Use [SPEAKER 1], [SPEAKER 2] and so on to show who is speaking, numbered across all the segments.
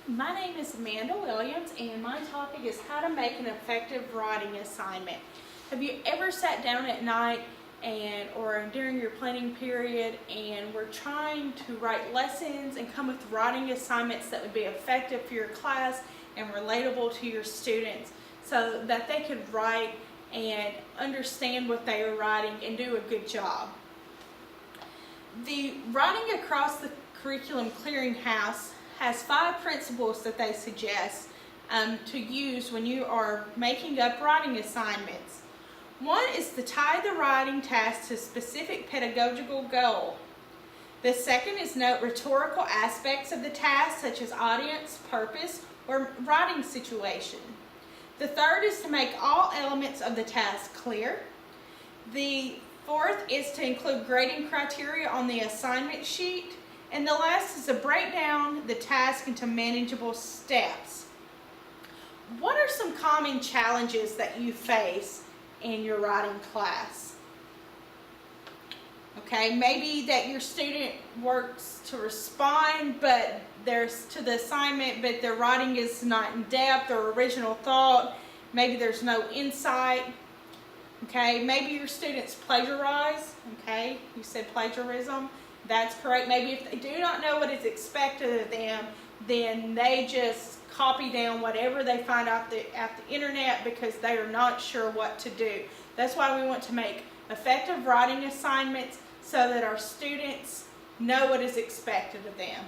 [SPEAKER 1] My name is Amanda Williams, and my topic is how to make an effective writing assignment. Have you ever sat down at night or during your planning period and were trying to write lessons and come with writing assignments that would be effective for your class and relatable to your students so that they could write and understand what they are writing and do a good job? The Writing Across the Curriculum Clearinghouse has 5 principles that they suggest to use when you are making up writing assignments. One is to tie the writing task to a specific pedagogical goal. The second is note rhetorical aspects of the task, such as audience, purpose, or writing situation. The third is to make all elements of the task clear. The fourth is to include grading criteria on the assignment sheet. And the last is to break down the task into manageable steps. What are some common challenges that you face in your writing class? Okay, maybe that your student works to respond to the assignment, but their writing is not in depth or original thought. Maybe there's no insight. Okay, maybe your students plagiarize. Okay, you said plagiarism. That's correct. Maybe if they do not know what is expected of them, then they just copy down whatever they find out at the internet because they are not sure what to do. That's why we want to make effective writing assignments so that our students know what is expected of them.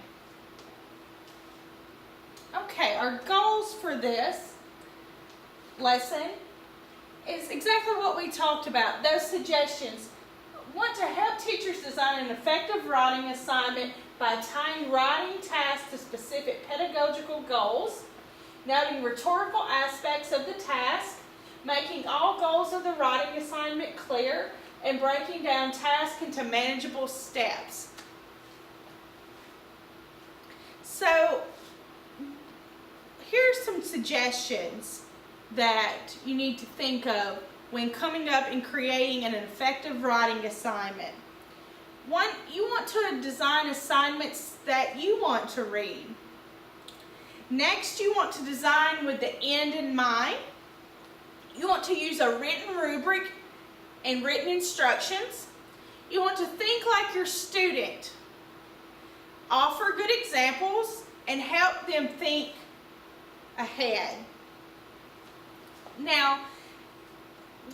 [SPEAKER 1] Okay, our goals for this lesson is exactly what we talked about, those suggestions. Want to help teachers design an effective writing assignment by tying writing tasks to specific pedagogical goals, noting rhetorical aspects of the task, making all goals of the writing assignment clear, and breaking down tasks into manageable steps. So, here's some suggestions that you need to think of when coming up and creating an effective writing assignment. One, you want to design assignments that you want to read. Next, you want to design with the end in mind. You want to use a written rubric and written instructions. You want to think like your student. Offer good examples and help them think ahead. Now,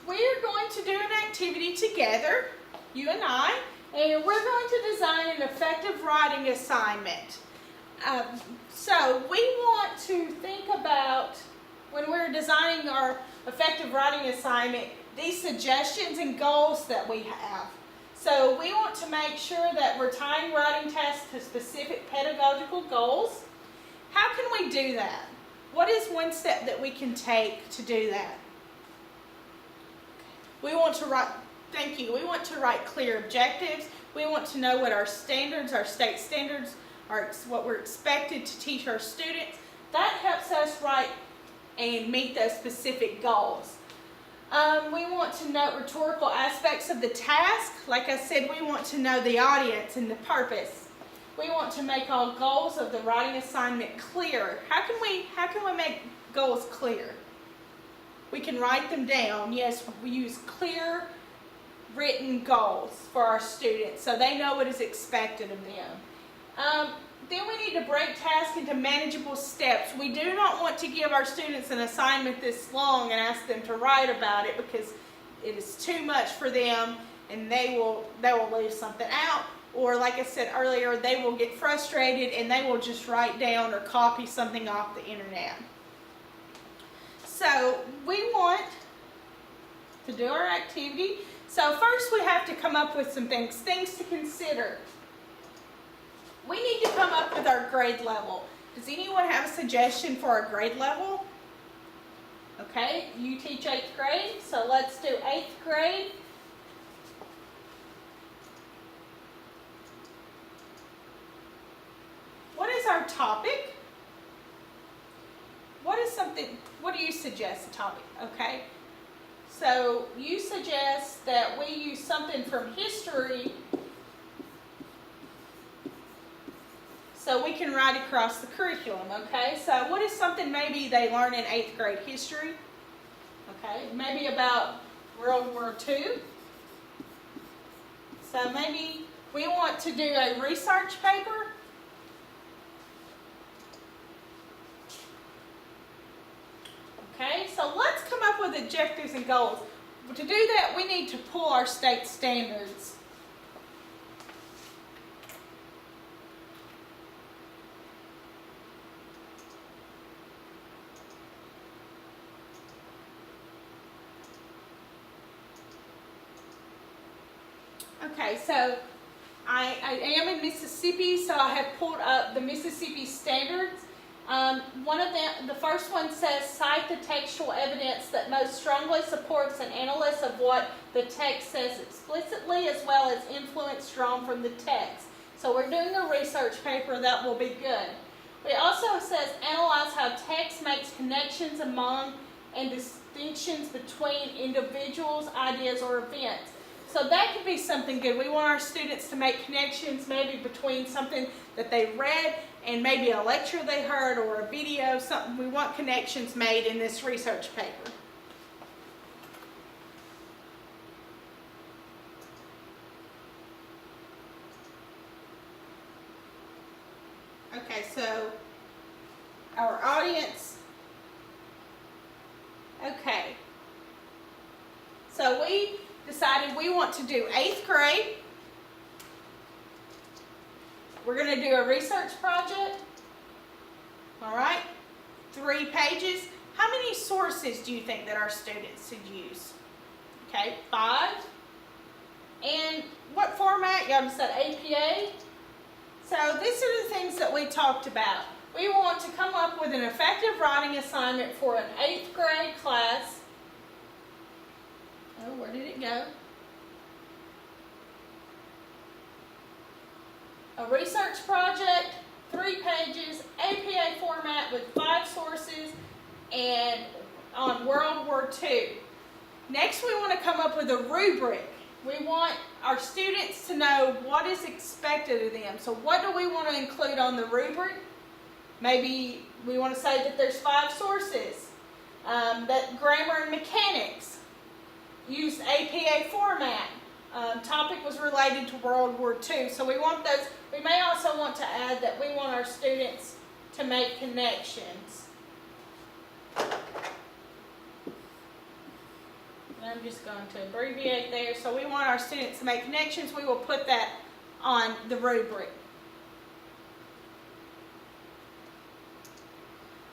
[SPEAKER 1] we're going to do an activity together, you and I, and we're going to design an effective writing assignment. So we want to think about, when we're designing our effective writing assignment, these suggestions and goals that we have. So we want to make sure that we're tying writing tasks to specific pedagogical goals. How can we do that? What is one step that we can take to do that? We want to write clear objectives. We want to know what our standards, our state standards, are, what we're expected to teach our students. That helps us write and meet those specific goals. We want to note rhetorical aspects of the task. Like I said, we want to know the audience and the purpose. We want to make all goals of the writing assignment clear. How can we make goals clear? We can write them down. Yes, we use clear written goals for our students so they know what is expected of them. Then we need to break tasks into manageable steps. We do not want to give our students an assignment this long and ask them to write about it because it is too much for them and they will leave something out. Or like I said earlier, they will get frustrated and they will just write down or copy something off the internet. So we want to do our activity. So first we have to come up with some things to consider. We need to come up with our grade level. Does anyone have a suggestion for our grade level? Okay, you teach 8th grade, so let's do 8th grade. What is our topic? What do you suggest a topic? Okay, so you suggest that we use something from history so we can write across the curriculum, okay? So what is something maybe they learn in 8th grade history? Okay, maybe about World War II. So maybe we want to do a research paper. Okay, so let's come up with objectives and goals. To do that, we need to pull our state standards. Okay, so I am in Mississippi, so I have pulled up the Mississippi standards. One of them, the first one says, cite the textual evidence that most strongly supports an analysis of what the text says explicitly, as well as influence drawn from the text. So we're doing a research paper, that will be good. It also says, analyze how text makes connections among and distinctions between individuals, ideas, or events. So that could be something good. We want our students to make connections maybe between something that they read and maybe a lecture they heard or a video, something. We want connections made in this research paper. Okay, so our audience. Okay. So we decided we want to do 8th grade. We're going to do a research project. All right, 3 pages. How many sources do you think that our students should use? Okay, 5. And what format? Y'all just said APA. So these are the things that we talked about. We want to come up with an effective writing assignment for an 8th grade class. Oh, where did it go? A research project, 3 pages, APA format with 5 sources, and on World War II. Next, we want to come up with a rubric. We want our students to know what is expected of them. So what do we want to include on the rubric? Maybe we want to say that there's 5 sources, that grammar and mechanics used APA format. Topic was related to World War II. So we want those. We may also want to add that we want our students to make connections. And I'm just going to abbreviate there. So we want our students to make connections. We will put that on the rubric.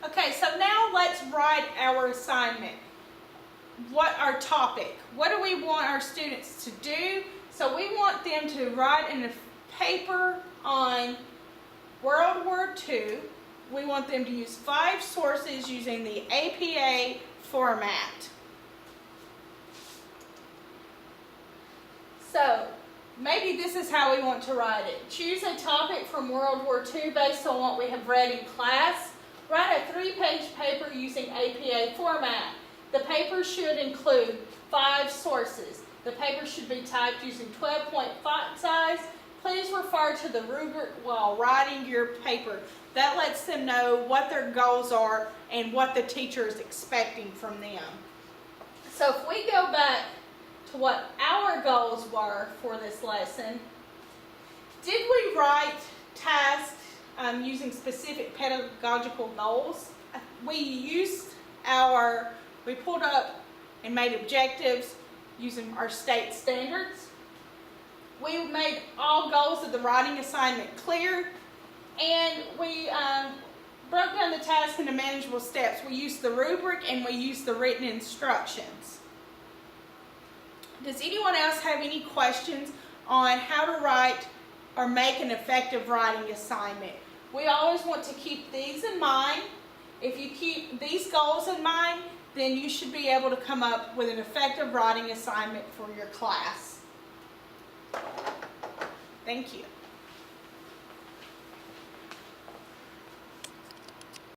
[SPEAKER 1] Okay, so now let's write our assignment. What our topic? What do we want our students to do? So we want them to write in a paper on World War II. We want them to use 5 sources using the APA format. So maybe this is how we want to write it. Choose a topic from World War II based on what we have read in class. Write a 3-page paper using APA format. The paper should include 5 sources. The paper should be typed using 12-point font size. Please refer to the rubric while writing your paper. That lets them know what their goals are and what the teacher is expecting from them. So if we go back to what our goals were for this lesson, did we write tasks using specific pedagogical goals? We pulled up and made objectives using our state standards. We made all goals of the writing assignment clear, and we broke down the task into manageable steps. We used the rubric and we used the written instructions. Does anyone else have any questions on how to write or make an effective writing assignment? We always want to keep these in mind. If you keep these goals in mind, then you should be able to come up with an effective writing assignment for your class. Thank you.